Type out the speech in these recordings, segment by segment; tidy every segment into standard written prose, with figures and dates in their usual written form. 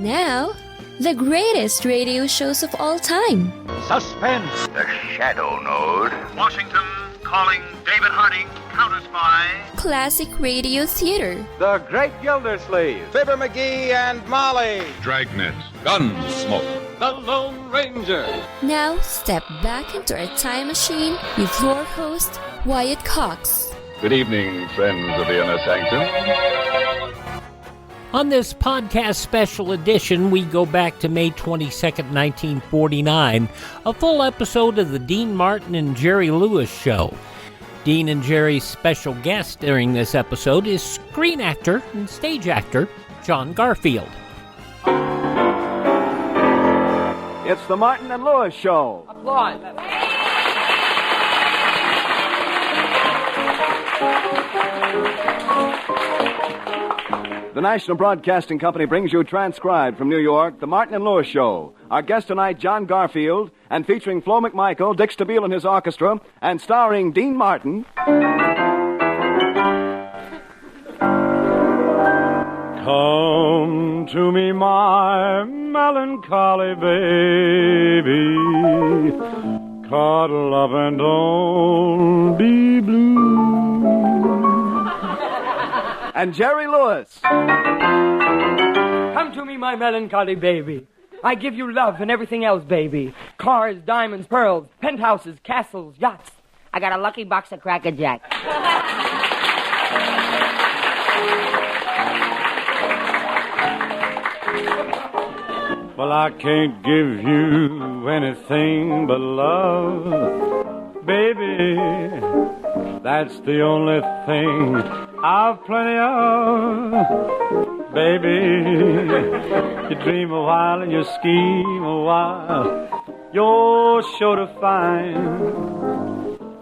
Now, the greatest radio shows of all time. Suspense. The Shadow Node. Washington calling David Harding, counter-spy. Classic radio theater. The Great Gildersleeve. Fibber McGee and Molly. Dragnet. Gunsmoke. The Lone Ranger. Now, step back into our time machine with your host, Wyatt Cox. Good evening, friends of the Inner Sanctum. On this podcast special edition, we go back to May 22nd, 1949, a full episode of the Dean Martin and Jerry Lewis Show. Dean and Jerry's special guest during this episode is screen actor and stage actor John Garfield. It's the Martin and Lewis Show. Applause. The National Broadcasting Company brings you transcribed from New York, the Martin and Lewis Show. Our guest tonight, John Garfield, and featuring Flo McMichael, Dick Stabile and his orchestra, and starring Dean Martin. Come to me, my melancholy baby. Cuddle up and don't be blue. And Jerry Lewis. Come to me, my melancholy baby. I give you love and everything else, baby. Cars, diamonds, pearls, penthouses, castles, yachts. I got a lucky box of Cracker Jack. Well, I can't give you anything but love, baby. That's the only thing I've plenty of, baby. You dream a while and you scheme a while. You're sure to find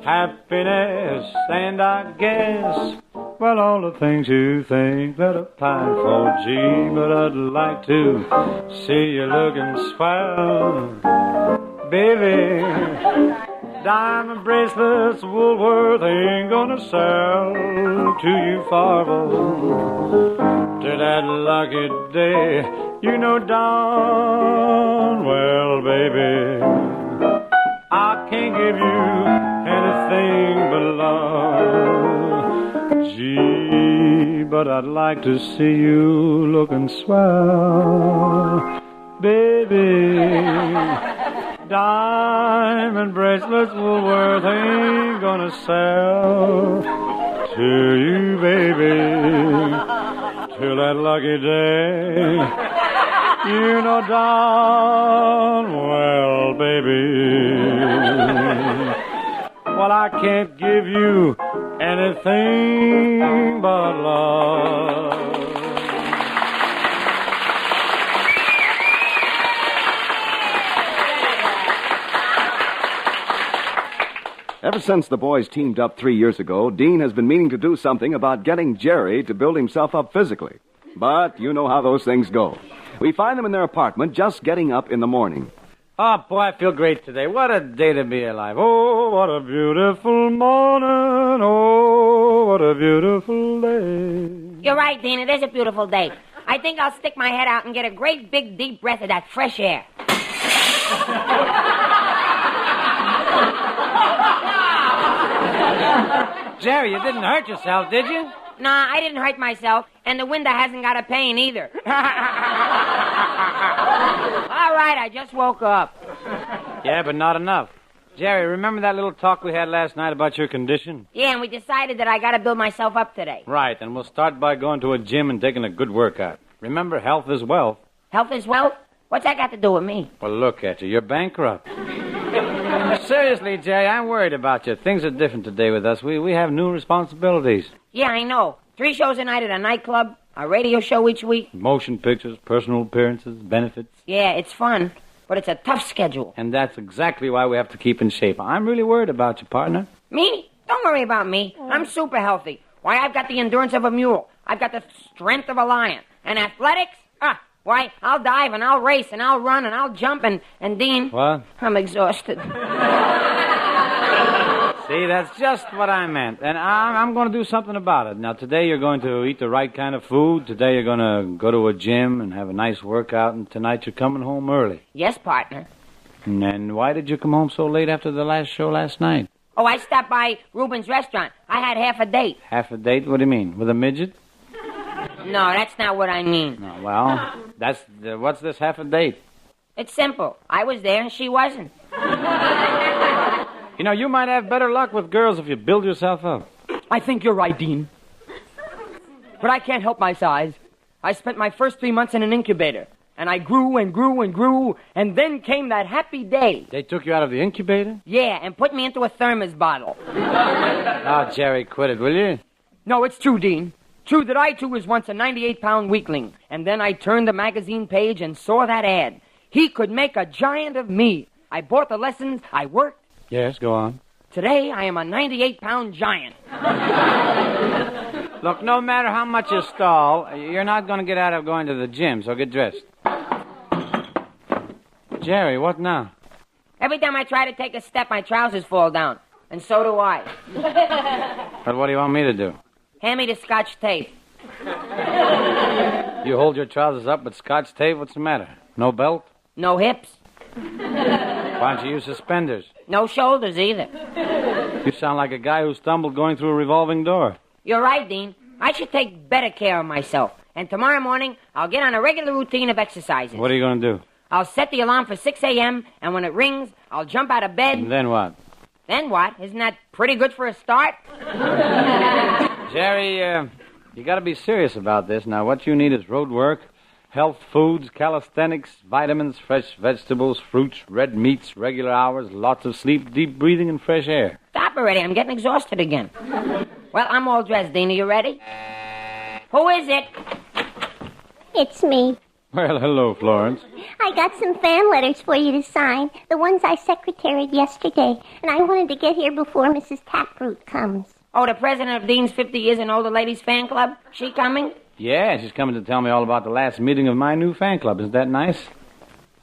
happiness, and I guess, well, all the things you think that are pine for, gee, but I'd like to see you looking swell, baby. Diamond bracelets Woolworth ain't gonna sell to you farvel to that lucky day. You know darn well, baby, I can't give you anything but love. Gee, but I'd like to see you looking swell, baby. Diamond bracelets Woolworth ain't gonna sell to you, baby, till that lucky day. You know darn well, baby, well, I can't give you anything but love. Ever since the boys teamed up 3 years ago, Dean has been meaning to do something about getting Jerry to build himself up physically. But you know how those things go. We find them in their apartment just getting up in the morning. Oh, boy, I feel great today. What a day to be alive. Oh, what a beautiful morning. Oh, what a beautiful day. You're right, Dene. It is a beautiful day. I think I'll stick my head out and get a great big deep breath of that fresh air. Jerry, you didn't hurt yourself, did you? Nah, I didn't hurt myself, and the window hasn't got a pane either. All right, I just woke up. Yeah, but not enough. Jerry, remember that little talk we had last night about your condition? Yeah, and we decided that I got to build myself up today. Right, and we'll start by going to a gym and taking a good workout. Remember, health is wealth. Health is wealth? What's that got to do with me? Well, look at you. You're bankrupt. Seriously, Jerry, I'm worried about you. Things are different today with us. We have new responsibilities. Yeah, I know. 3 shows a night at a nightclub, a radio show each week. Motion pictures, personal appearances, benefits. Yeah, it's fun, but it's a tough schedule. And that's exactly why we have to keep in shape. I'm really worried about you, partner. Me? Don't worry about me. I'm super healthy. Why, I've got the endurance of a mule. I've got the strength of a lion. And athletics? Why, I'll dive and I'll race and I'll run and I'll jump and Dean... What? I'm exhausted. See, that's just what I meant. And I'm going to do something about it. Now, today you're going to eat the right kind of food. Today you're going to go to a gym and have a nice workout. And tonight you're coming home early. Yes, partner. And then why did you come home so late after the last show last night? Oh, I stopped by Reuben's restaurant. I had half a date. Half a date? What do you mean? With a midget? No, that's not what I mean. No, well, what's this half a date? It's simple. I was there and she wasn't. You know, you might have better luck with girls if you build yourself up. I think you're right, Dean. But I can't help my size. I spent my first 3 months in an incubator. And I grew and grew and grew, and then came that happy day. They took you out of the incubator? Yeah, and put me into a thermos bottle. Oh, Jerry, quit it, will you? No, it's true, Dean. True that I, too, was once a 98-pound weakling. And then I turned the magazine page and saw that ad. He could make a giant of me. I bought the lessons, I worked. Yes, go on. Today, I am a 98-pound giant. Look, no matter how much you stall, you're not going to get out of going to the gym, so get dressed. Jerry, what now? Every time I try to take a step, my trousers fall down. And so do I. But what do you want me to do? Hand me the Scotch tape. You hold your trousers up with Scotch tape? What's the matter? No belt? No hips. Why don't you use suspenders? No shoulders either. You sound like a guy who stumbled going through a revolving door. You're right, Dean. I should take better care of myself. And tomorrow morning, I'll get on a regular routine of exercises. What are you going to do? I'll set the alarm for 6 a.m., and when it rings, I'll jump out of bed. And then what? Then what? Isn't that pretty good for a start? Jerry, you got to be serious about this. Now, what you need is road work, health foods, calisthenics, vitamins, fresh vegetables, fruits, red meats, regular hours, lots of sleep, deep breathing, and fresh air. Stop already. I'm getting exhausted again. Well, I'm all dressed, Dene. You ready? Who is it? It's me. Well, hello, Florence. I got some fan letters for you to sign, the ones I secretaried yesterday, and I wanted to get here before Mrs. Taproot comes. Oh, the president of Dean's 50 Years and Older Ladies Fan Club? She coming? Yeah, she's coming to tell me all about the last meeting of my new fan club. Isn't that nice?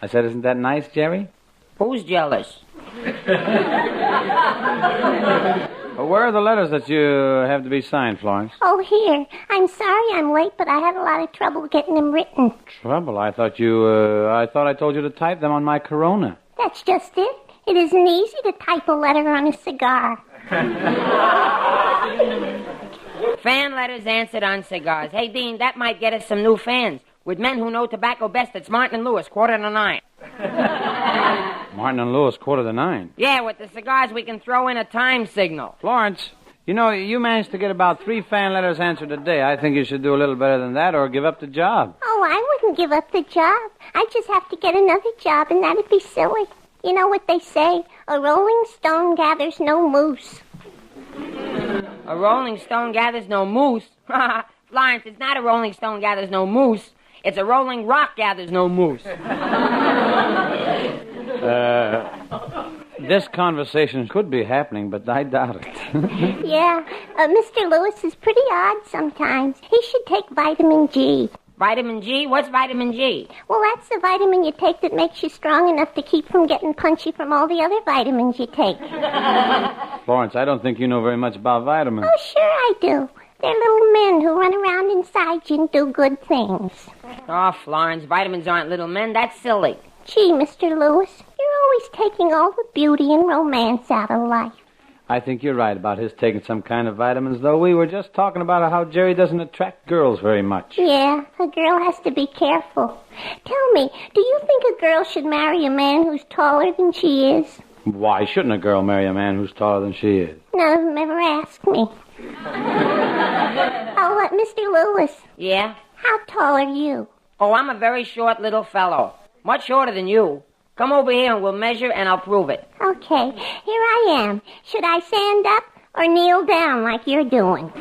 I said, isn't that nice, Jerry? Who's jealous? Well, where are the letters that you have to be signed, Florence? Oh, here. I'm sorry I'm late, but I had a lot of trouble getting them written. Trouble? I thought I told you to type them on my Corona. That's just it. It isn't easy to type a letter on a cigar. Fan letters answered on cigars. Hey, Dean, that might get us some new fans. With men who know tobacco best, it's Martin and Lewis, 8:45. Martin and Lewis, 8:45. Yeah, with the cigars, we can throw in a time signal. Florence, you know, you managed to get about 3 fan letters answered a day. I think you should do a little better than that or give up the job. Oh, I wouldn't give up the job. I'd just have to get another job, and that'd be silly. You know what they say? A rolling stone gathers no moose. A rolling stone gathers no moose? Florence, it's not a rolling stone gathers no moose. It's a rolling rock gathers no moose. This conversation could be happening, but I doubt it. Yeah, Mr. Lewis is pretty odd sometimes. He should take vitamin G. Vitamin G? What's vitamin G? Well, that's the vitamin you take that makes you strong enough to keep from getting punchy from all the other vitamins you take. Florence, I don't think you know very much about vitamins. Oh, sure I do. They're little men who run around inside you and do good things. Oh, Florence, vitamins aren't little men. That's silly. Gee, Mr. Lewis, you're always taking all the beauty and romance out of life. I think you're right about his taking some kind of vitamins, though. We were just talking about how Jerry doesn't attract girls very much. Yeah, a girl has to be careful. Tell me, do you think a girl should marry a man who's taller than she is? Why shouldn't a girl marry a man who's taller than she is? None of them ever asked me. Oh, Mr. Lewis. Yeah? How tall are you? Oh, I'm a very short little fellow. Much shorter than you. Come over here and we'll measure and I'll prove it. Okay, here I am. Should I stand up or kneel down like you're doing?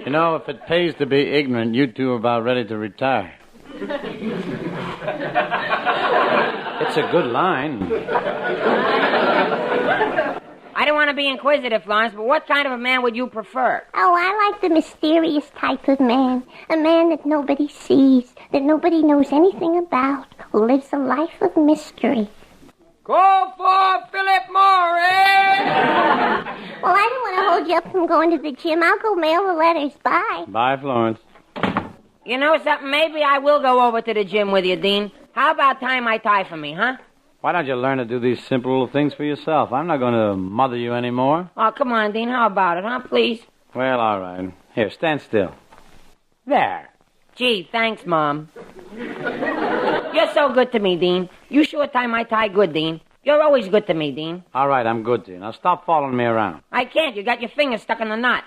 You know, if it pays to be ignorant, you two are about ready to retire. It's a good line. I don't want to be inquisitive, Florence, but what kind of a man would you prefer? Oh, I like the mysterious type of man. A man that nobody sees, that nobody knows anything about, who lives a life of mystery. Call for Philip Morris! you up from going to the gym. I'll go mail the letters. Bye. Bye, Florence. You know something? Maybe I will go over to the gym with you, Dean. How about tying my tie for me, huh? Why don't you learn to do these simple little things for yourself? I'm not going to mother you anymore. Oh, come on, Dean. How about it, huh? Please. Well, all right. Here, stand still. There. Gee, thanks, Mom. You're so good to me, Dean. You sure tie my tie good, Dean. You're always good to me, Dean. All right, I'm good to you. Now stop following me around. I can't. You got your finger stuck in the knot.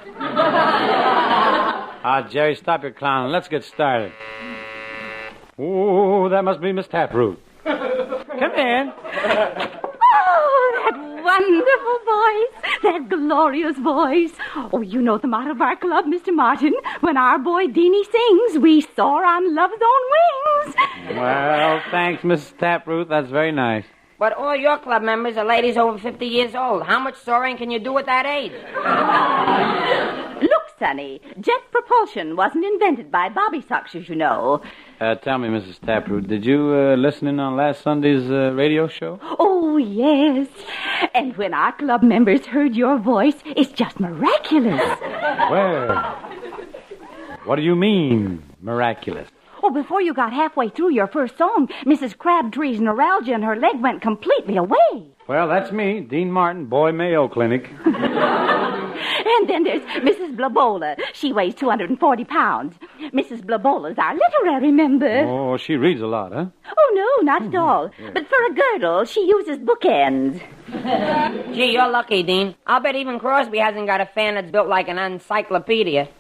Jerry, stop your clowning. Let's get started. Ooh, that must be Miss Taproot. Come in. Oh, that wonderful voice. That glorious voice. Oh, you know the motto of our club, Mr. Martin. When our boy Dene sings, we soar on love's own wings. Well, thanks, Mrs. Taproot. That's very nice. But all your club members are ladies over 50 years old. How much soaring can you do at that age? Look, Sonny, jet propulsion wasn't invented by bobby suckers, you know. Tell me, Mrs. Taproot, did you listen in on last Sunday's radio show? Oh, yes. And when our club members heard your voice, it's just miraculous. Well, what do you mean, miraculous? Oh, before you got halfway through your first song, Mrs. Crabtree's neuralgia in her leg went completely away. Well, that's me, Dean Martin, Boy Mayo Clinic. And then there's Mrs. Blabola. She weighs 240 pounds. Mrs. Blabola's our literary member. Oh, she reads a lot, huh? Oh, no, not at all. Yeah. But for a girdle, she uses bookends. Gee, you're lucky, Dean. I'll bet even Crosby hasn't got a fan that's built like an encyclopedia.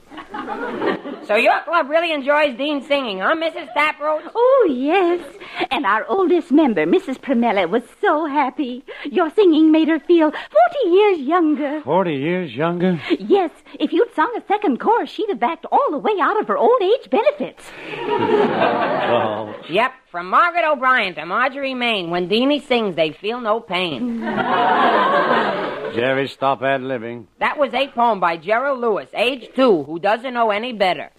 So your club really enjoys Dean singing, huh, Mrs. Taproot? Oh, yes. And our oldest member, Mrs. Primella, was so happy. Your singing made her feel 40 years younger. 40 years younger? Yes. If you'd sung a second chorus, she'd have backed all the way out of her old age benefits. Oh. Yep. From Margaret O'Brien to Marjorie Main, when Dene sings, they feel no pain. Jerry, stop ad-libbing. That was a poem by Gerald Lewis, age 2, who doesn't know any better.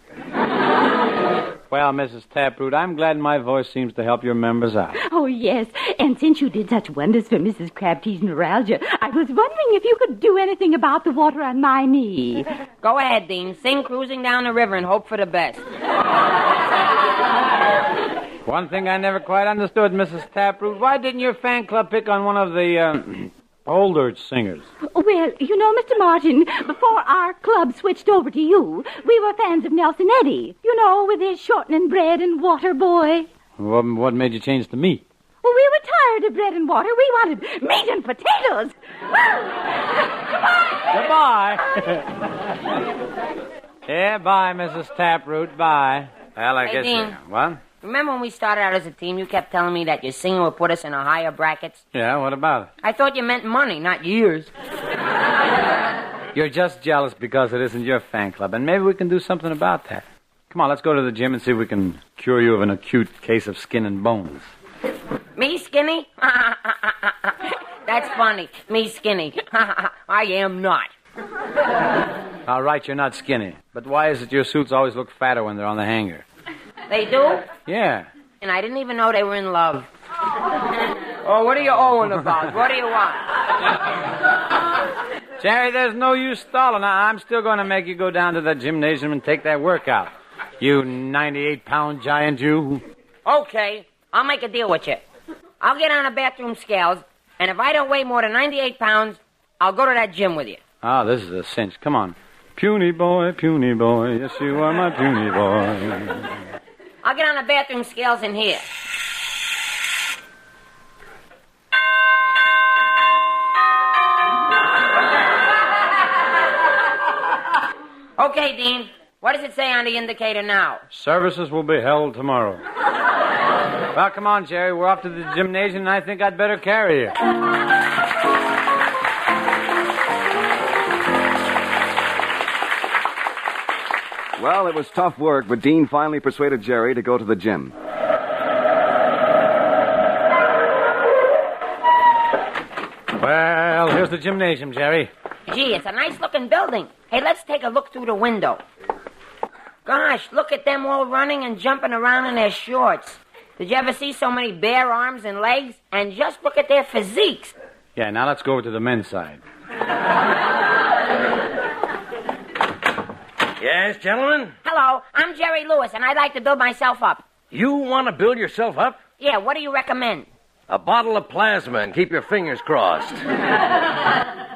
Well, Mrs. Taproot, I'm glad my voice seems to help your members out. Oh, yes. And since you did such wonders for Mrs. Crabtree's neuralgia, I was wondering if you could do anything about the water on my knee. Go ahead, Dean. Sing Cruising Down the River and hope for the best. One thing I never quite understood, Mrs. Taproot, why didn't your fan club pick on one of the older singers? Well, you know, Mr. Martin, before our club switched over to you, we were fans of Nelson Eddy. You know, with his shortening bread and water boy. What made you change to me? Well, we were tired of bread and water. We wanted meat and potatoes. Goodbye. Yeah, bye, Mrs. Taproot. Bye. Well, I Hey, guess... Dean. What? Remember when we started out as a team, you kept telling me that your singing would put us in a higher brackets? Yeah, what about it? I thought you meant money, not years. You're just jealous because it isn't your fan club, and maybe we can do something about that. Come on, let's go to the gym and see if we can cure you of an acute case of skin and bones. Me skinny? That's funny. Me skinny. I am not. All right, you're not skinny. But why is it your suits always look fatter when they're on the hanger? They do? Yeah. And I didn't even know they were in love. Oh, what are you owing about? What do you want? Jerry, there's no use stalling. I'm still going to make you go down to the gymnasium and take that workout. You 98-pound giant, you. Okay, I'll make a deal with you. I'll get on the bathroom scales, and if I don't weigh more than 98 pounds, I'll go to that gym with you. Ah, this is a cinch. Come on. Puny boy, yes, you are my puny boy. I'll get on the bathroom scales in here. Okay, Dean. What does it say on the indicator now? Services will be held tomorrow. Well, come on, Jerry. We're off to the gymnasium, and I think I'd better carry you. Well, it was tough work, but Dean finally persuaded Jerry to go to the gym. Well, here's the gymnasium, Jerry. Gee, it's a nice-looking building. Hey, let's take a look through the window. Gosh, look at them all running and jumping around in their shorts. Did you ever see so many bare arms and legs? And just look at their physiques. Yeah, now let's go over to the men's side. Yes, gentlemen? Hello, I'm Jerry Lewis, and I'd like to build myself up. You want to build yourself up? Yeah, what do you recommend? A bottle of plasma and keep your fingers crossed.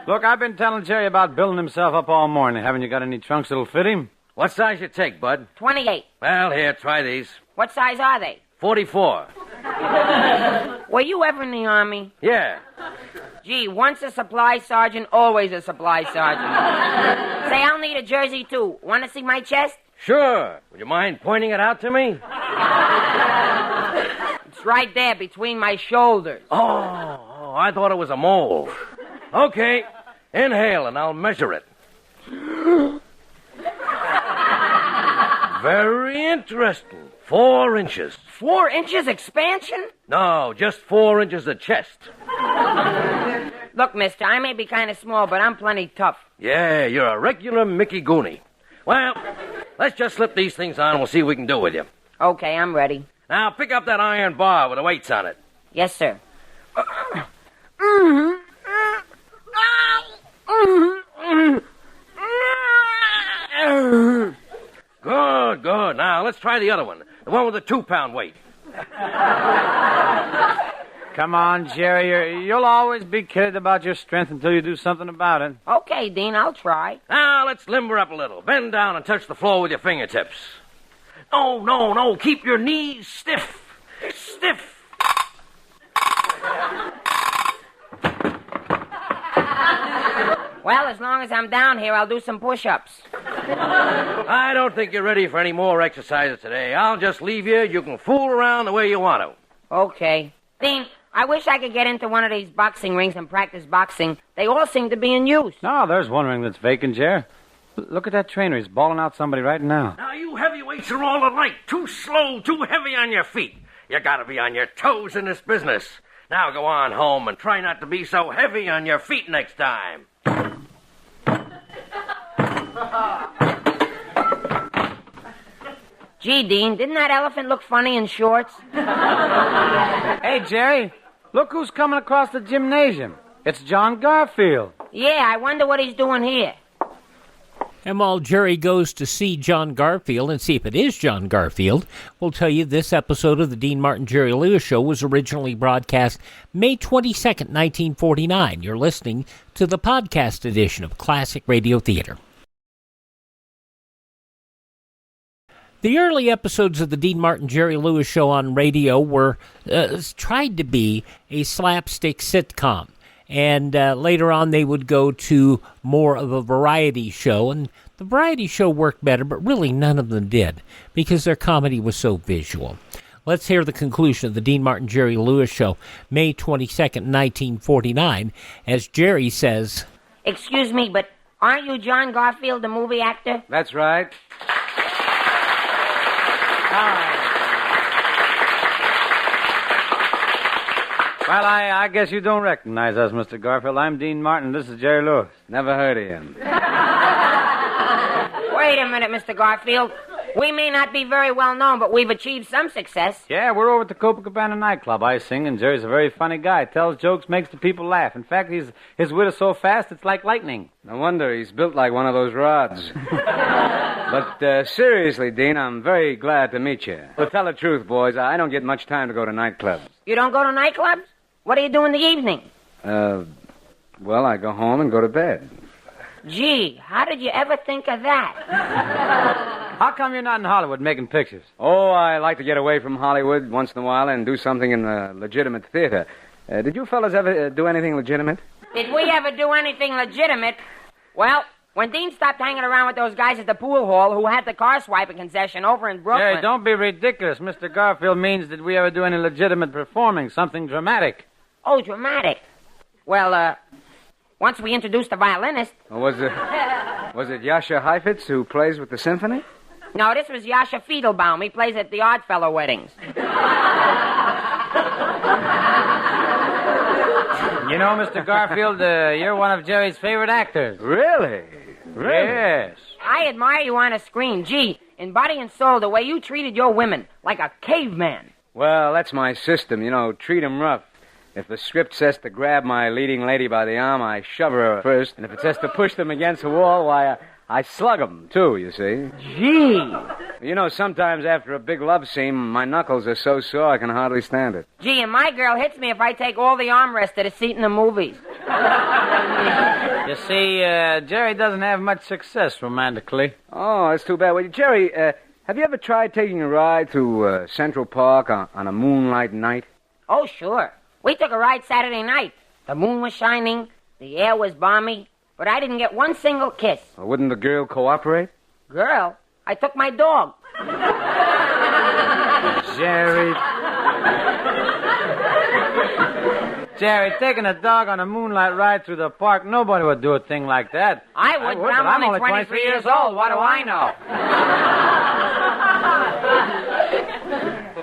Look, I've been telling Jerry about building himself up all morning. Haven't you got any trunks that'll fit him? What size you take, bud? 28. Well, here, try these. What size are they? 44. Were you ever in the Army? Yeah. Gee, once a supply sergeant, always a supply sergeant. Say, I'll need a jersey, too. Want to see my chest? Sure. Would you mind pointing it out to me? It's right there between my shoulders. Oh, I thought it was a mole. Okay, inhale and I'll measure it. Very interesting. 4 inches. 4 inches expansion? No, just 4 inches of chest. Look, mister, I may be kind of small, but I'm plenty tough. Yeah, you're a regular Mickey Goonie. Well, let's just slip these things on and we'll see what we can do with you. Okay, I'm ready. Now, pick up that iron bar with the weights on it. Yes, sir. Good, good. Now, let's try the other one. The one with the 2-pound weight. Come on, Jerry. You'll always be kidded about your strength until you do something about it. Okay, Dean, I'll try. Now, let's limber up a little. Bend down and touch the floor with your fingertips. No, no, no. Keep your knees stiff. Stiff. Well, as long as I'm down here, I'll do some push-ups. I don't think you're ready for any more exercises today. I'll just leave you. You can fool around the way you want to. Okay. Dean, I wish I could get into one of these boxing rings and practice boxing. They all seem to be in use. No, there's one ring that's vacant, Jer. Look at that trainer. He's bawling out somebody right now. Now, you heavyweights are all alike. Too slow, too heavy on your feet. You gotta be on your toes in this business. Now go on home and try not to be so heavy on your feet next time. Gee, Dean, didn't that elephant look funny in shorts? Hey, Jerry, look who's coming across the gymnasium. It's John Garfield. Yeah, I wonder what he's doing here. And while Jerry goes to see John Garfield and see if it is John Garfield, we'll tell you this episode of the Dean Martin Jerry Lewis Show was originally broadcast May 22nd, 1949. You're listening to the podcast edition of Classic Radio Theater. The early episodes of the Dean Martin Jerry Lewis Show on radio were tried to be a slapstick sitcom. And later on, they would go to more of a variety show. And the variety show worked better, but really none of them did because their comedy was so visual. Let's hear the conclusion of the Dean Martin Jerry Lewis Show, May 22nd, 1949, as Jerry says, Excuse me, but aren't you John Garfield, the movie actor? That's right. Well, I guess you don't recognize us, Mr. Garfield. I'm Dean Martin. This is Jerry Lewis. Never heard of him. Wait a minute, Mr. Garfield. We may not be very well known, but we've achieved some success. Yeah, we're over at the Copacabana nightclub. I sing, and Jerry's a very funny guy. Tells jokes, makes the people laugh. In fact, his wit is so fast, it's like lightning. No wonder he's built like one of those rods. But seriously, Dean, I'm very glad to meet you. To tell the truth, boys, I don't get much time to go to nightclubs. You don't go to nightclubs? What do you do in the evening? Well, I go home and go to bed. Gee, how did you ever think of that? How come you're not in Hollywood making pictures? Oh, I like to get away from Hollywood once in a while and do something in the legitimate theater. Did you fellas ever do anything legitimate? Did we ever do anything legitimate? Well, when Dean stopped hanging around with those guys at the pool hall who had the car swiping concession over in Brooklyn... Jerry, don't be ridiculous. Mr. Garfield means did we ever do any legitimate performing, something dramatic. Oh, dramatic. Well, once we introduced the violinist... Was it Yasha Heifetz who plays with the symphony? No, this was Yasha Fiedelbaum. He plays at the Oddfellow weddings. You know, Mr. Garfield, you're one of Jerry's favorite actors. Really? Yes. I admire you on a screen. Gee, in body and soul, the way you treated your women, like a caveman. Well, that's my system, treat 'em rough. If the script says to grab my leading lady by the arm, I shove her first. And if it says to push them against the wall, why, I slug 'em, too, you see. Gee. You know, sometimes after a big love scene, my knuckles are so sore I can hardly stand it. Gee, and my girl hits me if I take all the armrests to the seat in the movies. You see, Jerry doesn't have much success romantically. Oh, that's too bad. Well, Jerry, have you ever tried taking a ride through Central Park on a moonlight night? Oh, sure. We took a ride Saturday night. The moon was shining, the air was balmy, but I didn't get one single kiss. Well, wouldn't the girl cooperate? Girl? I took my dog. Jerry. Jerry, taking a dog on a moonlight ride through the park, nobody would do a thing like that. I would, but I'm only 23 years old. What do I know?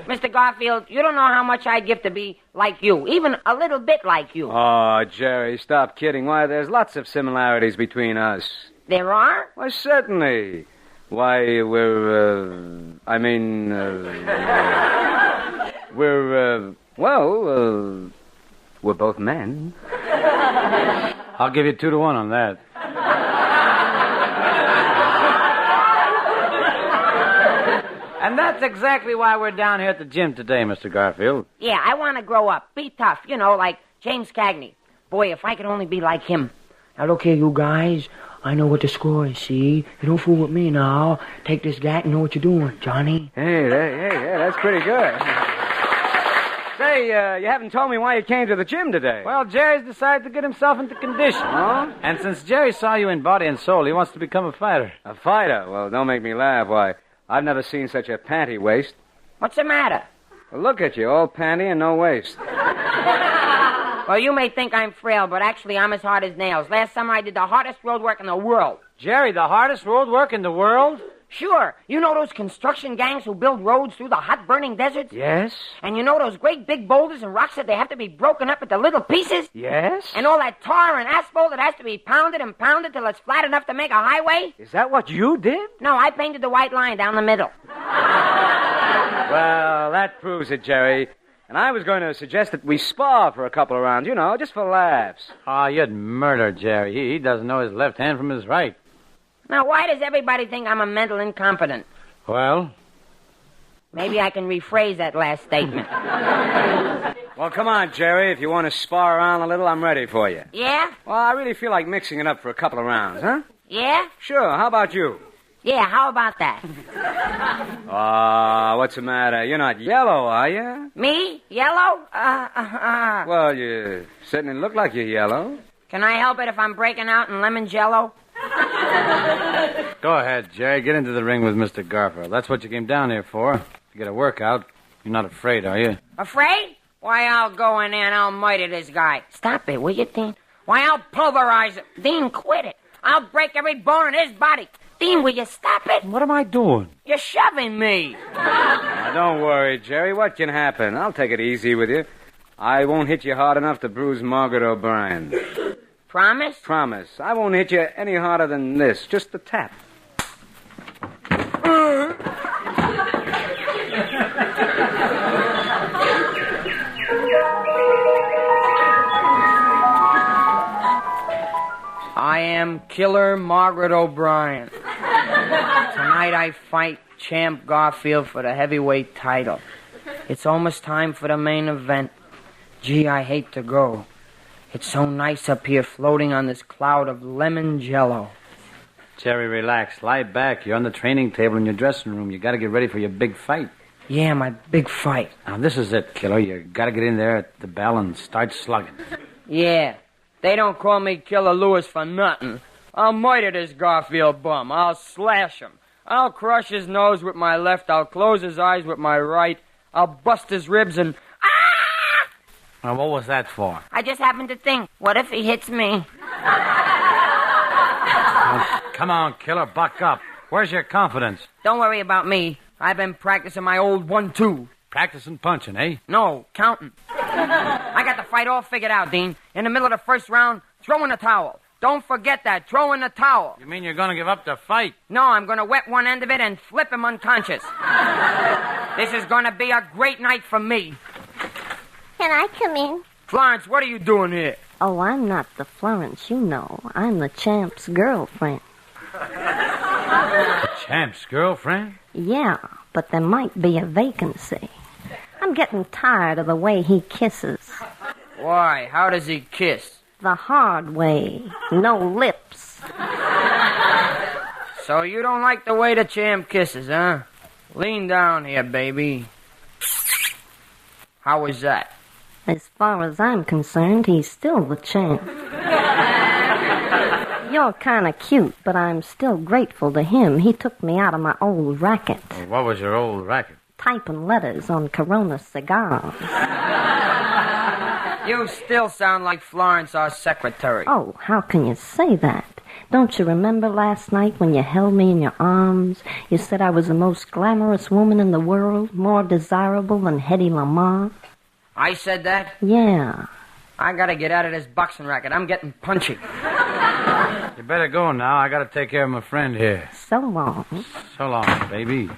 Mr. Garfield, you don't know how much I'd give to be like you, even a little bit like you. Oh, Jerry, stop kidding. Why, there's lots of similarities between us. There are? Why, certainly. Why, we're both men. I'll give you 2-1 on that. And that's exactly why we're down here at the gym today, Mr. Garfield. Yeah, I want to grow up, be tough, like James Cagney. Boy, if I could only be like him. Now, look here, you guys. I know what the score is, see? You don't fool with me now. Take this gat and know what you're doing, Johnny. Hey, that's pretty good. Say, you haven't told me why you came to the gym today. Well, Jerry's decided to get himself into condition. Huh? And since Jerry saw you in body and soul, he wants to become a fighter. A fighter? Well, don't make me laugh. Why, I've never seen such a panty waist. What's the matter? Well, look at you, all panty and no waist. Well, you may think I'm frail, but actually I'm as hard as nails. Last summer I did the hardest road work in the world. Jerry, the hardest road work in the world? Sure. You know those construction gangs who build roads through the hot burning deserts? Yes. And you know those great big boulders and rocks that they have to be broken up into little pieces? Yes. And all that tar and asphalt that has to be pounded and pounded till it's flat enough to make a highway? Is that what you did? No, I painted the white line down the middle. Well, that proves it, Jerry. And I was going to suggest that we spar for a couple of rounds, just for laughs. Oh, you'd murder Jerry. He doesn't know his left hand from his right. Now, why does everybody think I'm a mental incompetent? Well? Maybe I can rephrase that last statement. Well, come on, Jerry. If you want to spar around a little, I'm ready for you. Yeah? Well, I really feel like mixing it up for a couple of rounds, huh? Yeah? Sure. How about you? Yeah, how about that? What's the matter? You're not yellow, are you? Me? Yellow? Well, you certainly look like you're yellow. Can I help it if I'm breaking out in lemon jello? Go ahead, Jerry. Get into the ring with Mr. Garfield. That's what you came down here for. To get a workout. You're not afraid, are you? Afraid? Why, I'll go in there and I'll murder this guy. Stop it, will you, Dean? Why, I'll pulverize him. Dean, quit it. I'll break every bone in his body. Dean, will you stop it? What am I doing? You're shoving me. Now, don't worry, Jerry. What can happen? I'll take it easy with you. I won't hit you hard enough to bruise Margaret O'Brien. Promise? Promise. I won't hit you any harder than this. Just a tap. I am Killer Margaret O'Brien. Tonight I fight Champ Garfield for the heavyweight title. It's almost time for the main event. Gee, I hate to go. It's so nice up here floating on this cloud of lemon jello. Jerry, relax. Lie back. You're on the training table in your dressing room. You got to get ready for your big fight. Yeah, my big fight. Now, this is it, Killer. You got to get in there at the bell and start slugging. Yeah. They don't call me Killer Lewis for nothing. I'll murder this Garfield bum. I'll slash him. I'll crush his nose with my left. I'll close his eyes with my right. I'll bust his ribs and... Now, what was that for? I just happened to think, what if he hits me? Now, come on, Killer, buck up. Where's your confidence? Don't worry about me. I've been practicing my old 1-2. Practicing punching, eh? No, counting. I got the fight all figured out, Dean. In the middle of the first round, throw in the towel. Don't forget that. Throw in the towel. You mean you're going to give up the fight? No, I'm going to wet one end of it and flip him unconscious. This is going to be a great night for me. Can I come in? Florence, what are you doing here? Oh, I'm not the Florence, you know. I'm the champ's girlfriend. The champ's girlfriend? Yeah, but there might be a vacancy. I'm getting tired of the way he kisses. Why? How does he kiss? The hard way. No lips. So you don't like the way the champ kisses, huh? Lean down here, baby. How was that? As far as I'm concerned, he's still the champ. You're kind of cute, but I'm still grateful to him. He took me out of my old racket. Well, what was your old racket? Typing letters on Corona cigars. You still sound like Florence, our secretary. Oh, how can you say that? Don't you remember last night when you held me in your arms? You said I was the most glamorous woman in the world, more desirable than Hedy Lamarr. I said that? Yeah. I gotta get out of this boxing racket. I'm getting punchy. You better go now. I gotta take care of my friend here. So long. So long, baby.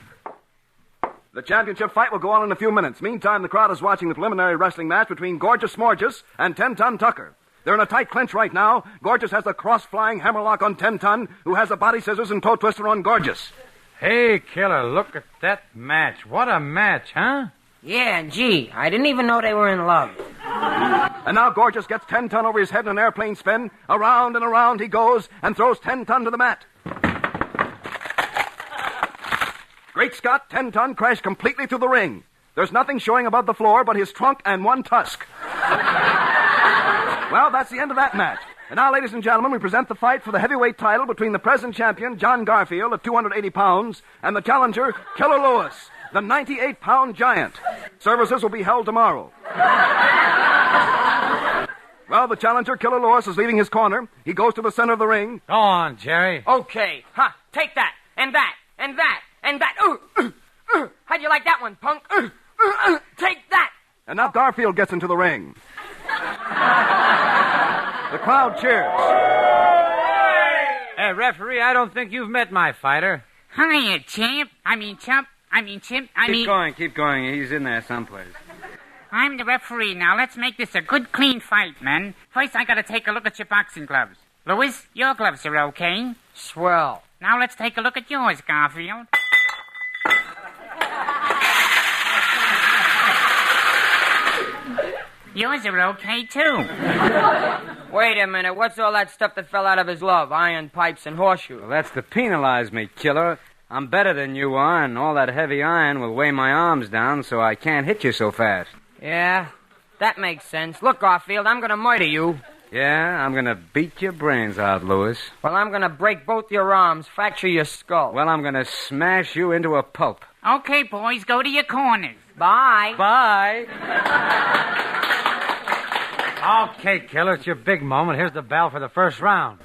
The championship fight will go on in a few minutes. Meantime, the crowd is watching the preliminary wrestling match between Gorgeous Smorgeous and 10-Ton Tucker. They're in a tight clinch right now. Gorgeous has a cross-flying hammerlock on 10-Ton, who has a body scissors and toe twister on Gorgeous. Hey, Killer, look at that match. What a match, huh? Yeah, gee, I didn't even know they were in love. And now Gorgeous gets 10-Ton over his head in an airplane spin. Around and around he goes and throws 10-Ton to the mat. Great Scott, 10-Ton crashed completely through the ring. There's nothing showing above the floor but his trunk and one tusk. Well, that's the end of that match. And now, ladies and gentlemen, we present the fight for the heavyweight title between the present champion, John Garfield, at 280 pounds, and the challenger, Killer Lewis, the 98-pound giant. Services will be held tomorrow. Well, the challenger, Killer Lewis, is leaving his corner. He goes to the center of the ring. Go on, Jerry. Okay. Ha! Take that, and that, and that, and that. How'd you like that one, punk? Take that! And now Garfield gets into the ring. The crowd cheers. Hey, referee, I don't think you've met my fighter. Hiya, champ. Chimp. Keep going. He's in there someplace. I'm the referee now. Let's make this a good, clean fight, man. First, I gotta take a look at your boxing gloves. Louis, your gloves are okay. Swell. Now let's take a look at yours, Garfield. Yours are okay, too. Wait a minute. What's all that stuff that fell out of his glove? Iron pipes and horseshoes. Well, that's to penalize me, Killer. I'm better than you are, and all that heavy iron will weigh my arms down so I can't hit you so fast. Yeah, that makes sense. Look, Garfield, I'm gonna murder you. Yeah, I'm gonna beat your brains out, Louis. Well, I'm gonna break both your arms, fracture your skull. Well, I'm gonna smash you into a pulp. Okay, boys, go to your corners. Bye. Bye. Okay, Killer, it's your big moment. Here's the bell for the first round.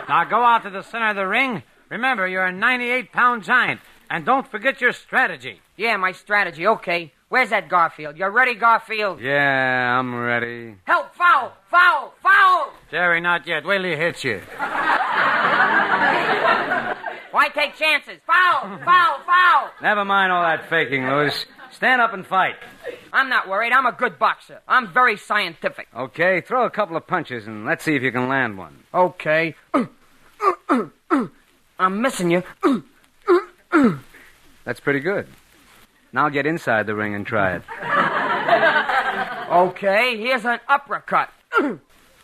Now go out to the center of the ring. Remember, you're a 98-pound giant. And don't forget your strategy. Yeah, my strategy, okay. Where's that Garfield? You ready, Garfield? Yeah, I'm ready. Help! Foul! Foul! Foul! Jerry, not yet. Wait till he hits you. Why take chances? Foul! Foul! Foul! Never mind all that faking, Louis. Stand up and fight. I'm not worried. I'm a good boxer. I'm very scientific. Okay, throw a couple of punches and let's see if you can land one. Okay. I'm missing you. That's pretty good. Now get inside the ring and try it. Okay, here's an uppercut.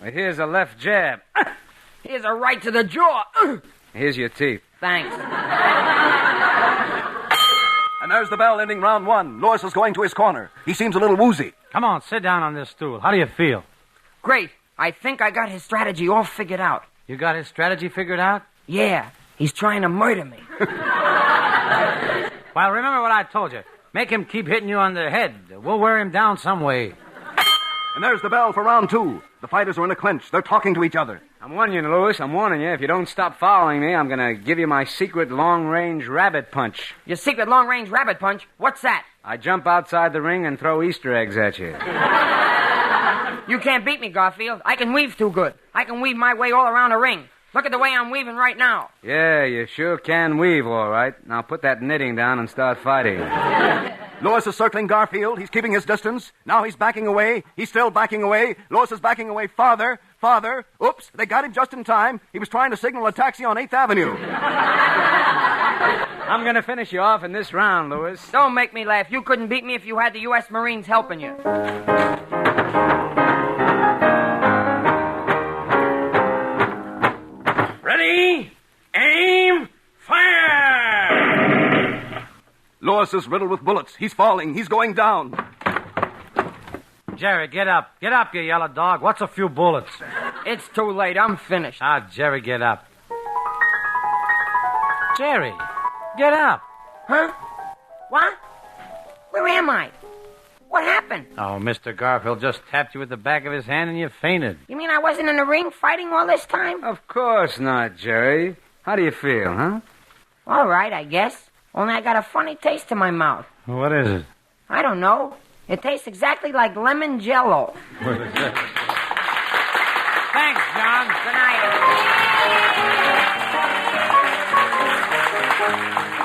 Here's a left jab. Here's a right to the jaw. Here's your teeth. Thanks. And there's the bell ending round one. Lewis is going to his corner. He seems a little woozy. Come on, sit down on this stool. How do you feel? Great. I think I got his strategy all figured out. You got his strategy figured out? Yeah. He's trying to murder me. Well, remember what I told you. Make him keep hitting you on the head. We'll wear him down some way. And there's the bell for round two. The fighters are in a clinch. They're talking to each other. I'm warning you, Louis. I'm warning you. If you don't stop following me, I'm going to give you my secret long-range rabbit punch. Your secret long-range rabbit punch? What's that? I jump outside the ring and throw Easter eggs at you. You can't beat me, Garfield. I can weave too good. I can weave my way all around the ring. Look at the way I'm weaving right now. Yeah, you sure can weave, all right. Now put that knitting down and start fighting. Lewis is circling Garfield. He's keeping his distance. Now he's backing away. He's still backing away. Lewis is backing away farther. Oops, they got him just in time. He was trying to signal a taxi on 8th Avenue. I'm going to finish you off in this round, Lewis. Don't make me laugh. You couldn't beat me if you had the U.S. Marines helping you. Ready? Aim! Fire! Lewis is riddled with bullets. He's falling. He's going down. Jerry, get up. Get up, you yellow dog. What's a few bullets? It's too late. I'm finished. Jerry, get up. Jerry, get up. Huh? What? Where am I? What happened? Oh, Mr. Garfield just tapped you with the back of his hand and you fainted. You mean I wasn't in the ring fighting all this time? Of course not, Jerry. How do you feel, huh? All right, I guess. Only I got a funny taste in my mouth. What is it? I don't know. It tastes exactly like lemon Jell-O. What is that? Thanks, John. Good night.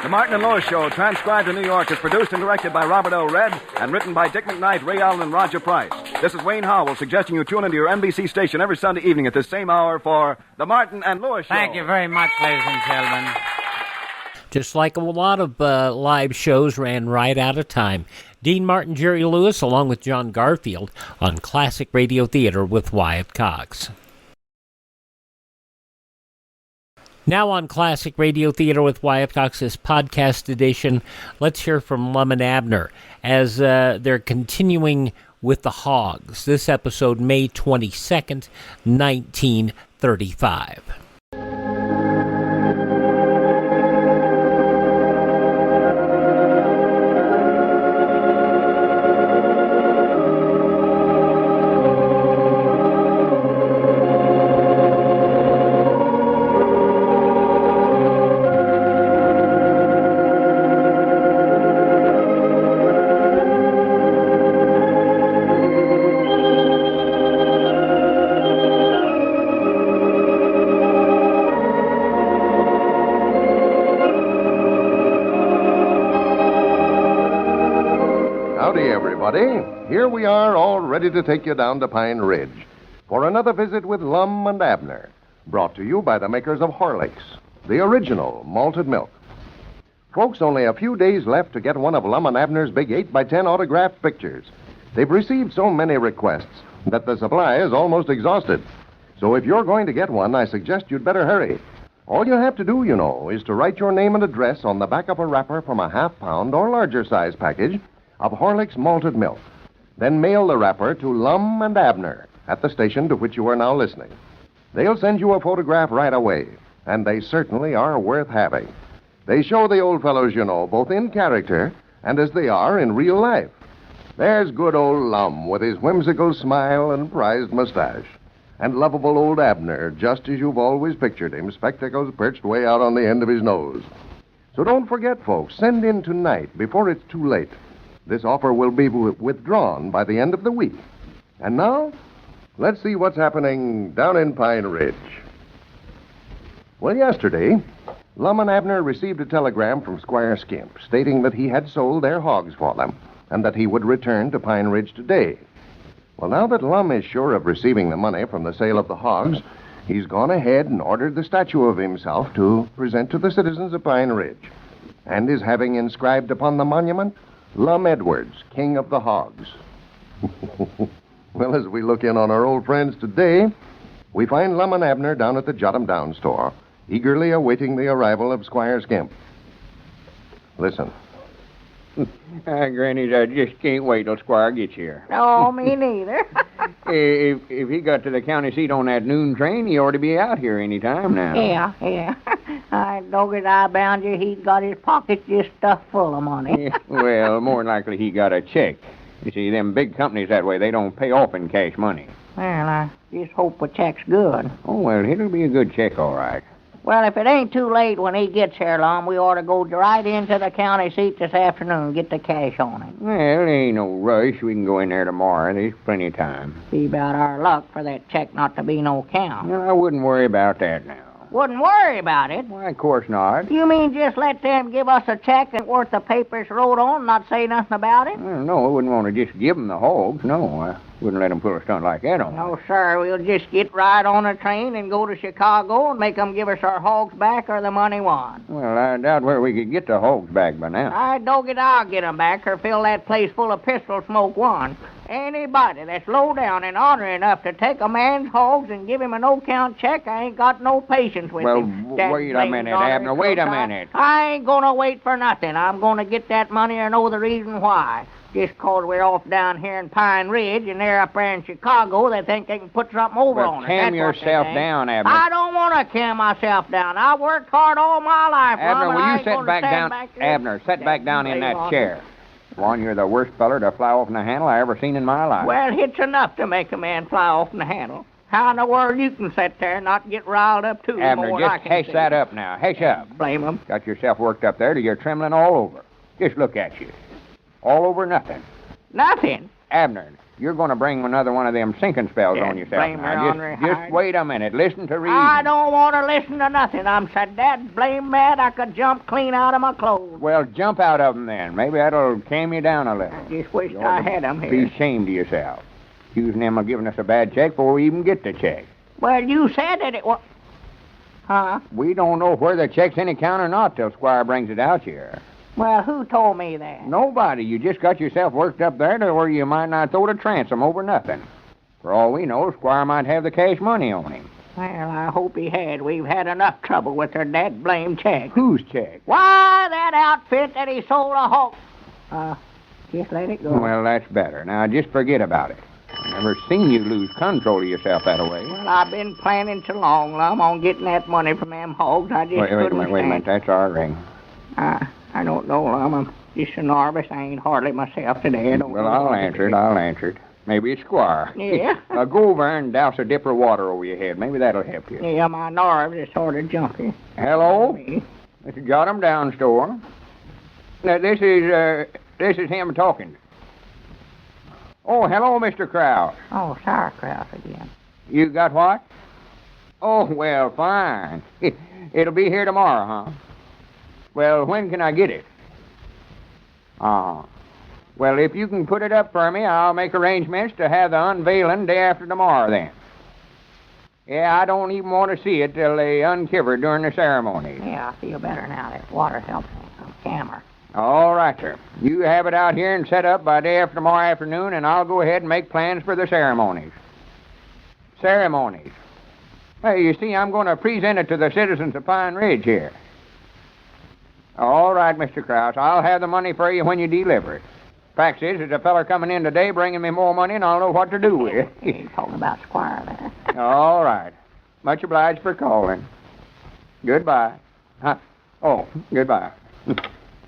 The Martin and Lewis Show, transcribed in New York, is produced and directed by Robert L. Red and written by Dick McKnight, Ray Allen, and Roger Price. This is Wayne Howell suggesting you tune into your NBC station every Sunday evening at this same hour for The Martin and Lewis Show. Thank you very much, ladies and gentlemen. Just like a lot of live shows ran right out of time. Dean Martin, Jerry Lewis, along with John Garfield on Classic Radio Theater with Wyatt Cox. Now on Classic Radio Theater with Wyatt Cox's podcast edition, let's hear from Lum and Abner as they're continuing with the Hogs. This episode, May 22nd, 1935. Here we are, all ready to take you down to Pine Ridge for another visit with Lum and Abner, brought to you by the makers of Horlicks, the original malted milk. Folks, only a few days left to get one of Lum and Abner's big 8x10 autographed pictures. They've received so many requests that the supply is almost exhausted. So if you're going to get one, I suggest you'd better hurry. All you have to do, you know, is to write your name and address on the back of a wrapper from a half-pound or larger size package of Horlicks malted milk. Then mail the wrapper to Lum and Abner at the station to which you are now listening. They'll send you a photograph right away, and they certainly are worth having. They show the old fellows, you know, both in character and as they are in real life. There's good old Lum with his whimsical smile and prized mustache, and lovable old Abner, just as you've always pictured him, spectacles perched way out on the end of his nose. So don't forget, folks, send in tonight before it's too late. This offer will be withdrawn by the end of the week. And now, let's see what's happening down in Pine Ridge. Well, yesterday, Lum and Abner received a telegram from Squire Skimp stating that he had sold their hogs for them and that he would return to Pine Ridge today. Well, now that Lum is sure of receiving the money from the sale of the hogs, he's gone ahead and ordered the statue of himself to present to the citizens of Pine Ridge, and is having inscribed upon the monument, Lum Edwards, King of the Hogs. Well, as we look in on our old friends today, we find Lum and Abner down at the Jot 'em Down store, eagerly awaiting the arrival of Squire Skimp. Listen. Granny, I just can't wait till Squire gets here. No, me neither. If he got to the county seat on that noon train, he ought to be out here any time now. Yeah. I dog it, I bound you, he's got his pockets just stuffed full of money. Well, more likely he got a check. You see, them big companies that way, they don't pay off in cash money. Well, I just hope the check's good. Oh, well, it'll be a good check, all right. Well, if it ain't too late when he gets here, Lum, we ought to go right into the county seat this afternoon and get the cash on him. Well, there ain't no rush. We can go in there tomorrow. There's plenty of time. Be about our luck for that check not to be no count. Well, I wouldn't worry about that now. Wouldn't worry about it. Why, of course not. You mean just let them give us a check that's worth the papers wrote on and not say nothing about it? Well, no, I wouldn't want to just give them the hogs. No, I wouldn't let them pull a stunt like that on. No, sir. We'll just get right on a train and go to Chicago and make them give us our hogs back or the money won. Well, I doubt where we could get the hogs back by now. I don't get I'll get 'em back or fill that place full of pistol smoke one. Anybody that's low down and ornery enough to take a man's hogs and give him a no-count check, I ain't got no patience with him. Well, wait a minute, Abner. Wait a minute. I ain't gonna wait for nothing. I'm gonna get that money or know the reason why. Just 'cause we're off down here in Pine Ridge and they're up there in Chicago, they think they can put something over on us. Calm yourself down, Abner. I don't want to calm myself down. I worked hard all my life. Abner, will you sit back down? Abner, sit back down in that chair. Juan, you're the worst feller to fly off in the handle I ever seen in my life. Well, it's enough to make a man fly off in the handle. How in the world you can sit there and not get riled up, too? Abner, just hash that up now. Hash up. Blame him. Got yourself worked up there till you're trembling all over. Just look at you. All over nothing. Nothing? Abner, you're going to bring another one of them sinking spells on yourself. Blame her, just wait a minute. Listen to reason. I don't want to listen to nothing. I'm so that blame mad I could jump clean out of my clothes. Well, jump out of them then. Maybe that'll calm you down a little. I just wish I had them here. Be ashamed of yourself. Accusing them of giving us a bad check before we even get the check. Well, you said that it was... Huh? We don't know where the check's in account or not till Squire brings it out here. Well, who told me that? Nobody. You just got yourself worked up there to where you might not throw the transom over nothing. For all we know, Squire might have the cash money on him. Well, I hope he had. We've had enough trouble with her that blame check. Whose check? Why, that outfit that he sold a hog. Just let it go. Well, that's better. Now, just forget about it. I've never seen you lose control of yourself that way. Well, I've been planning so long, Lum, on getting that money from them hogs. I just wait a minute. That's our ring. I don't know, Lum. I'm just so nervous. I ain't hardly myself today. Well, I'll answer it. Maybe it's Squire. Yeah? Go over and douse a dip of water over your head. Maybe that'll help you. Yeah, my nerves are sort of jumpy. Hello? This is Jot 'em Down store. Now, this is him talking. Oh, hello, Mr. Krause. Oh, sauerkraut again. You got what? Oh, well, fine. It'll be here tomorrow, huh? Well, when can I get it? Well, if you can put it up for me, I'll make arrangements to have the unveiling day after tomorrow, then. Yeah, I don't even want to see it till they uncover during the ceremony. Yeah, I feel better now. That water helps me. Camera. All right, sir. You have it out here and set up by day after tomorrow afternoon, and I'll go ahead and make plans for the ceremonies. Ceremonies. Hey, you see, I'm going to present it to the citizens of Pine Ridge here. All right, Mr. Krause. I'll have the money for you when you deliver it. Fact is, there's a feller coming in today bringing me more money, and I'll know what to do with it. He's talking about Squire there. All right. Much obliged for calling. Goodbye. Goodbye.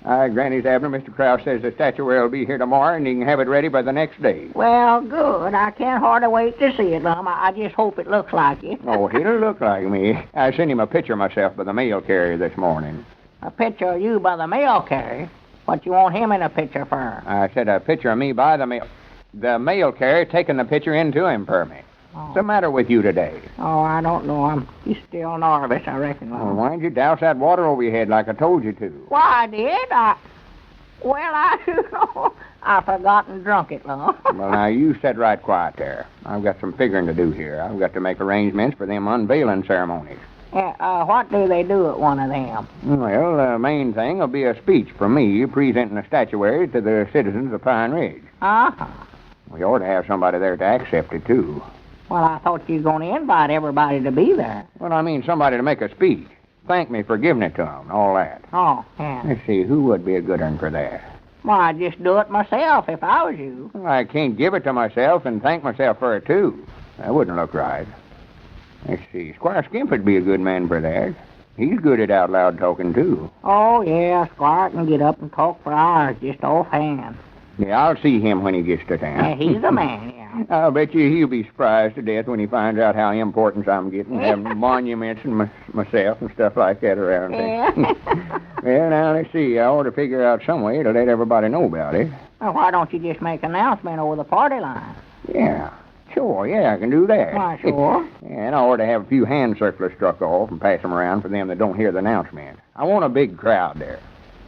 Granny's Abner. Mr. Krause says the statuary will be here tomorrow, and he can have it ready by the next day. Well, good. I can't hardly wait to see it, Lum. I just hope it looks like it. Oh, it'll look like me. I sent him a picture myself by the mail carrier this morning. A picture of you by the mail carrier? What you want him in a picture for? I said a picture of me by the mail. The mail carrier taking the picture into him for me. What's the matter with you today? Oh, I don't know. I'm just still nervous, I reckon. Well, why didn't you douse that water over your head like I told you to? Why, I did. I forgot and drunk it, Lum. Well, now, you sit right quiet there. I've got some figuring to do here. I've got to make arrangements for them unveiling ceremonies. What do they do at one of them? Well, the main thing will be a speech from me presenting a statuary to the citizens of Pine Ridge. Uh-huh. We ought to have somebody there to accept it, too. Well, I thought you was going to invite everybody to be there. Well, I mean somebody to make a speech. Thank me for giving it to them and all that. Oh, yeah. Let's see, who would be a good one for that? Well, I'd just do it myself if I was you. Well, I can't give it to myself and thank myself for it, too. That wouldn't look right. Let's see, Squire Skimp would be a good man for that. He's good at out loud talking, too. Oh, yeah, Squire can get up and talk for hours just offhand. Yeah, I'll see him when he gets to town. Yeah, he's a man, yeah. I'll bet you he'll be surprised to death when he finds out how important I'm getting, having monuments and myself and stuff like that around here. Yeah. Well, now, let's see. I ought to figure out some way to let everybody know about it. Well, why don't you just make an announcement over the party line? Yeah. sure. Yeah, I can do that. Why, sure. And I ought to have a few hand circlers struck off and pass them around for them that don't hear the announcement. I want a big crowd there.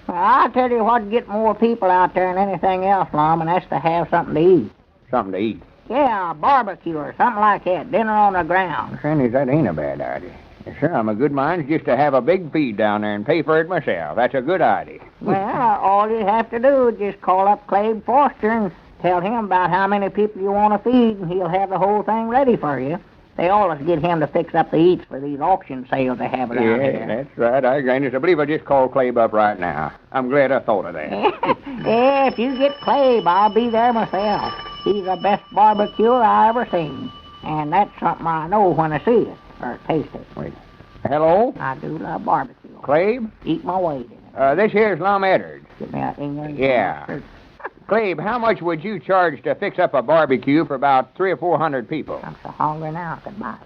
Well, I'll tell you what get more people out there than anything else, Lum, and that's to have something to eat. Something to eat? Yeah, a barbecue or something like that. Dinner on the ground. Sandy, that ain't a bad idea. Yes, sir, I'm a good mind just to have a big feed down there and pay for it myself. That's a good idea. Well, all you have to do is just call up Clabe Foster and tell him about how many people you want to feed, and he'll have the whole thing ready for you. They always get him to fix up the eats for these auction sales they have around here. Yeah, that's right. I believe I just called Clabe up right now. I'm glad I thought of that. Yeah, if you get Clabe, I'll be there myself. He's the best barbecuer I ever seen. And that's something I know when I see it, or taste it. Wait. Hello? I do love barbecue. Clabe? Eat my weight in it. This here's Lum Edwards. Get me out English. Yeah. Clabe, how much would you charge to fix up a barbecue for about 300 or 400 people? I'm so hungry now I could buy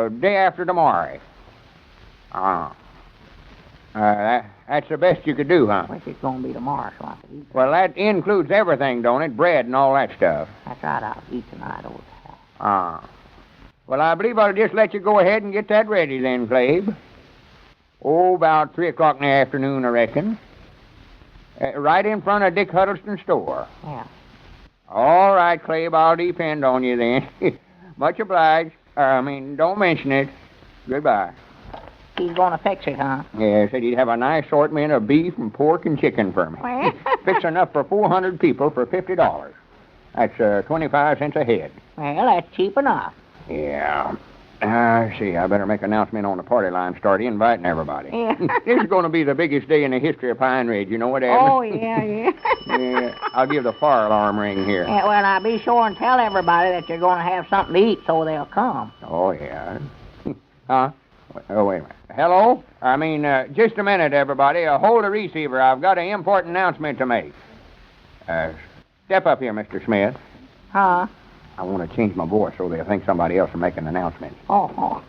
it. Day after tomorrow. That's the best you could do, huh? Wish it's going to be tomorrow so I can eat. Well, that includes everything, don't it? Bread and all that stuff. That's right. I'll eat tonight over the house. Well, I believe I'll just let you go ahead and get that ready then, Clabe. Oh, about 3 o'clock in the afternoon, I reckon. Right in front of Dick Huddleston's store. Yeah. All right, Clabe, I'll depend on you then. Much obliged. Don't mention it. Goodbye. He's going to fix it, huh? Yeah, said he'd have a nice assortment of beef and pork and chicken for me. Fix enough for 400 people for $50. That's 25 cents a head. Well, that's cheap enough. Yeah. See, I better make an announcement on the party line, start inviting everybody. Yeah. This is going to be the biggest day in the history of Pine Ridge. You know what, Abner? Oh, yeah. Yeah, I'll give the fire alarm ring here. Yeah, well, now be sure and tell everybody that you're going to have something to eat so they'll come. Oh, yeah. Huh? Oh, wait a minute. Hello? Just a minute, everybody. Hold the receiver. I've got an important announcement to make. Step up here, Mr. Smith. Huh? I want to change my voice so they'll think somebody else will make an announcement. Oh.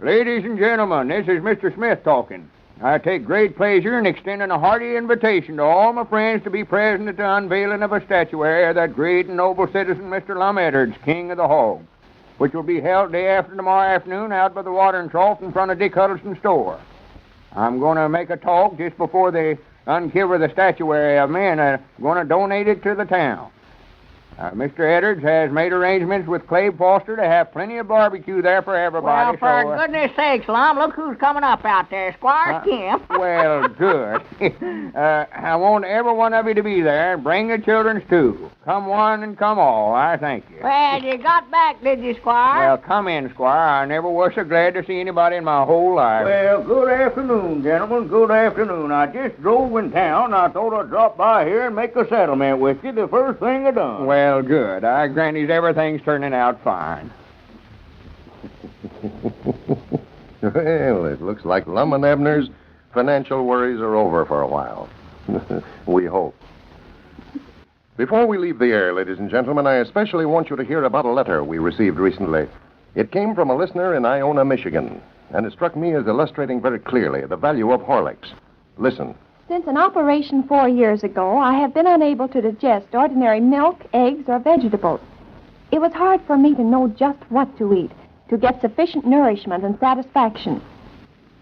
Ladies and gentlemen, this is Mr. Smith talking. I take great pleasure in extending a hearty invitation to all my friends to be present at the unveiling of a statuary of that great and noble citizen, Mr. Lum Edwards, King of the Hogs, which will be held day after tomorrow afternoon out by the watering trough in front of Dick Huddleston's store. I'm going to make a talk just before they uncover the statuary of me, and I'm going to donate it to the town. Mr. Edwards has made arrangements with Clabe Foster to have plenty of barbecue there for everybody. Well, for goodness sakes, Lum, look who's coming up out there, Squire Skimp. Well, good. I want every one of you to be there, and bring the children, too. Come one and come all, I thank you. Well, you got back, did you, Squire? Well, come in, Squire. I never was so glad to see anybody in my whole life. Well, good afternoon, gentlemen. Good afternoon. I just drove in town. I thought I'd drop by here and make a settlement with you the first thing I done. Well, good. I grant you everything's turning out fine. Well, it looks like Lum and Abner's financial worries are over for a while. We hope. Before we leave the air, ladies and gentlemen, I especially want you to hear about a letter we received recently. It came from a listener in Iona, Michigan, and it struck me as illustrating very clearly the value of Horlicks. Listen. Since an operation 4 years ago, I have been unable to digest ordinary milk, eggs, or vegetables. It was hard for me to know just what to eat, to get sufficient nourishment and satisfaction.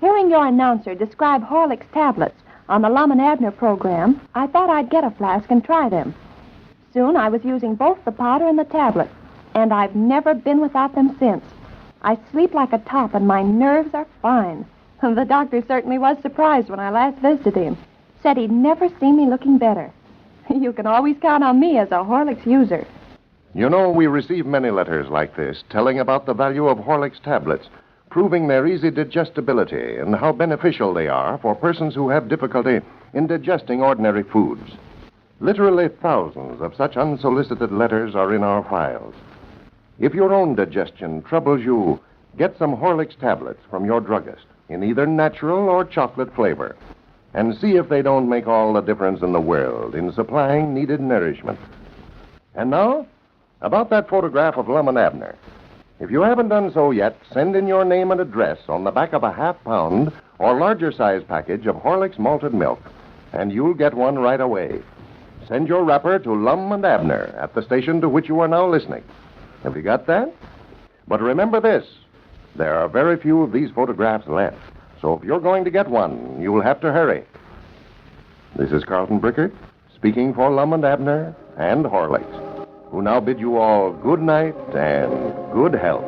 Hearing your announcer describe Horlicks tablets on the Lum and Abner program, I thought I'd get a flask and try them. Soon I was using both the powder and the tablet, and I've never been without them since. I sleep like a top, and my nerves are fine. The doctor certainly was surprised when I last visited him. Said he'd never seen me looking better. You can always count on me as a Horlicks user. You know, we receive many letters like this telling about the value of Horlicks tablets, proving their easy digestibility and how beneficial they are for persons who have difficulty in digesting ordinary foods. Literally thousands of such unsolicited letters are in our files. If your own digestion troubles you, get some Horlicks tablets from your druggist in either natural or chocolate flavor, and see if they don't make all the difference in the world in supplying needed nourishment. And now, about that photograph of Lum and Abner. If you haven't done so yet, send in your name and address on the back of a half-pound or larger size package of Horlicks malted milk, and you'll get one right away. Send your wrapper to Lum and Abner at the station to which you are now listening. Have you got that? But remember this. There are very few of these photographs left. So if you're going to get one, you'll have to hurry. This is Carlton Brickert, speaking for Lum and Abner and Horlicks, who now bid you all good night and good health.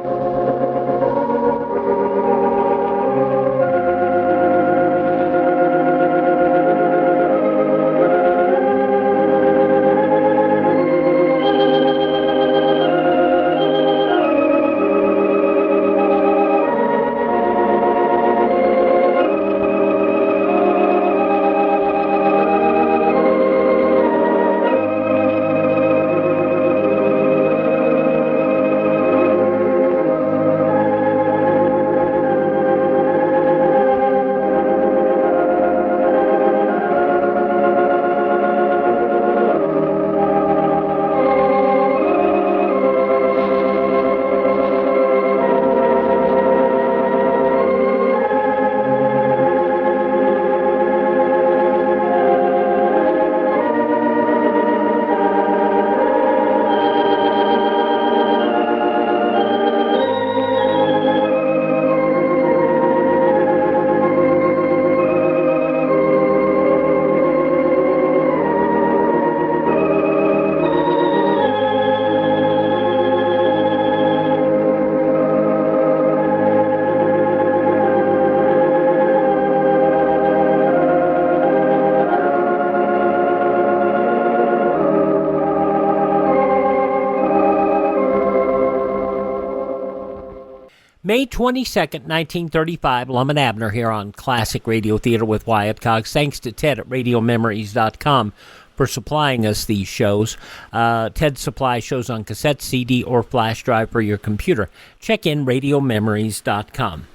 May 22nd, 1935, Lum and Abner here on Classic Radio Theater with Wyatt Cox. Thanks to Ted at RadioMemories.com for supplying us these shows. Ted supplies shows on cassette, CD, or flash drive for your computer. Check in RadioMemories.com.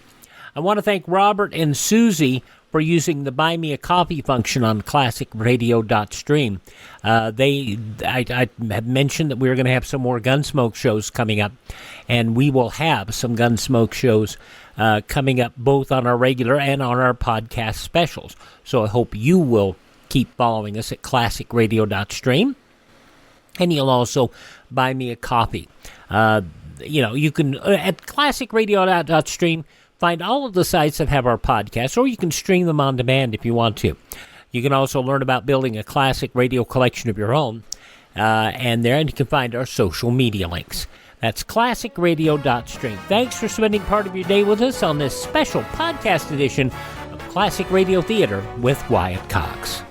I want to thank Robert and Susie for using the Buy Me a Coffee function on ClassicRadio.stream. I have mentioned that we were going to have some more Gunsmoke shows coming up, and we will have some Gunsmoke shows coming up both on our regular and on our podcast specials. So I hope you will keep following us at ClassicRadio.stream, and you'll also buy me a coffee. You can, at ClassicRadio.stream, find all of the sites that have our podcasts, or you can stream them on demand if you want to. You can also learn about building a classic radio collection of your own, and you can find our social media links. That's classicradio.stream. Thanks for spending part of your day with us on this special podcast edition of Classic Radio Theater with Wyatt Cox.